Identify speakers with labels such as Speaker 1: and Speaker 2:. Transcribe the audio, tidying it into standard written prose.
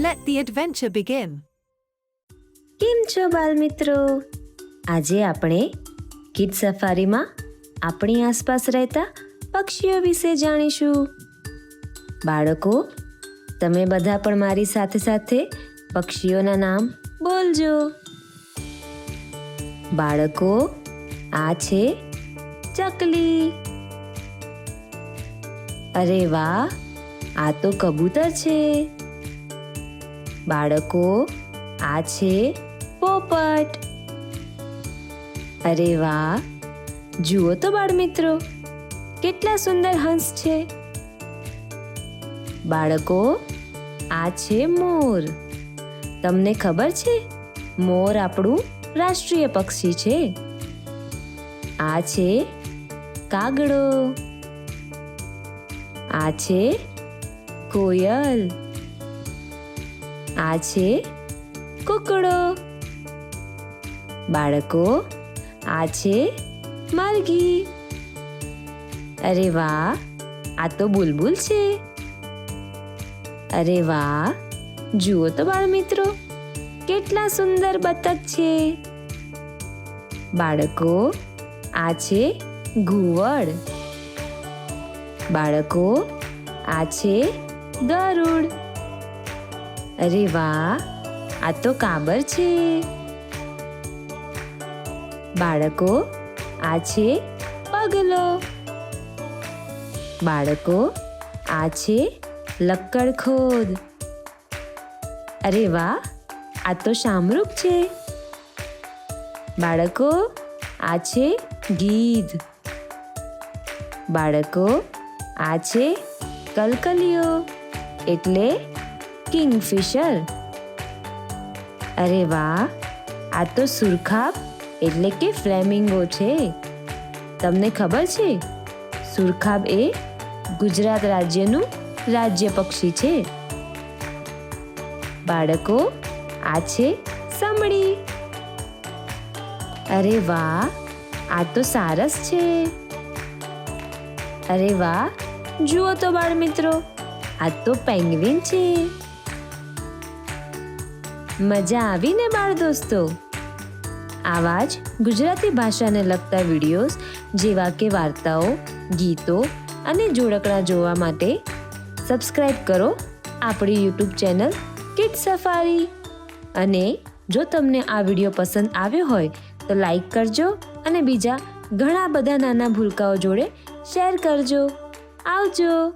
Speaker 1: Let the adventure begin.
Speaker 2: કેમ છો બાળમિત્રો? આજે આપણે કિડ સફારીમાં આપણી આસપાસ રહેતા પક્ષીઓ વિશે જાણીશું. બાળકો, તમે બધા પણ મારી સાથે સાથે પક્ષીઓના નામ બોલજો. બાળકો, આ છે ચકલી. અરે વાહ, આ તો કબૂતર છે. બાળકો, આ છે પોપટ. અરે વાહ, જુઓ તો બાળમિત્રો, કેટલા સુંદર હંસ છે. બાળકો, આ છે મોર. તમને ખબર છે, મોર આપણું રાષ્ટ્રીય પક્ષી છે. આ છે કાગડો. આ છે કોયલ. આ છે કુકડો. બાળકો, આ છે મરઘી. અરે વાહ, આ તો બુલબુલ છે. અરે વાહ, જુઓ તો બાળમિત્રો, કેટલા સુંદર બતક છે. બાળકો, આ છે ઘુવડ. બાળકો, આ છે ગરુડ. અરે વાહ, આ તો કાબર છે. બાળકો, આ છે પગલો. બાળકો, આ છે લક્કડખોદ. અરે વાહ, આ તો શામરૂખ છે. બાળકો, આ છે ગીધ. બાળકો, આ છે કલકલિયો એટલે કિંગફિશર. અરે વાહ, આ તો સુરખાબ એટલે કે ફ્લેમિંગો છે. તમને ખબર છે, સુરખાબ એ ગુજરાત રાજ્યનું રાજ્ય પક્ષી છે. બાળકો, આ છે સમડી. અરે વાહ, આ તો સારસ છે. અરે વાહ, જુઓ તો બાળમિત્રો, આ તો પેંગ્વિન છે. મજા આવી ને બાળ દોસ્તો? આવા જ ગુજરાતી ભાષાને લગતા વિડીયોઝ જેવા કે વાર્તાઓ, ગીતો અને જોડકણા જોવા માટે સબસ્ક્રાઇબ કરો આપણી યુટ્યુબ ચેનલ કિડ સફારી. અને જો તમને આ વિડીયો પસંદ આવ્યો હોય તો લાઈક કરજો અને બીજા ઘણા બધા નાના ભૂલકાઓ જોડે શેર કરજો. આવજો.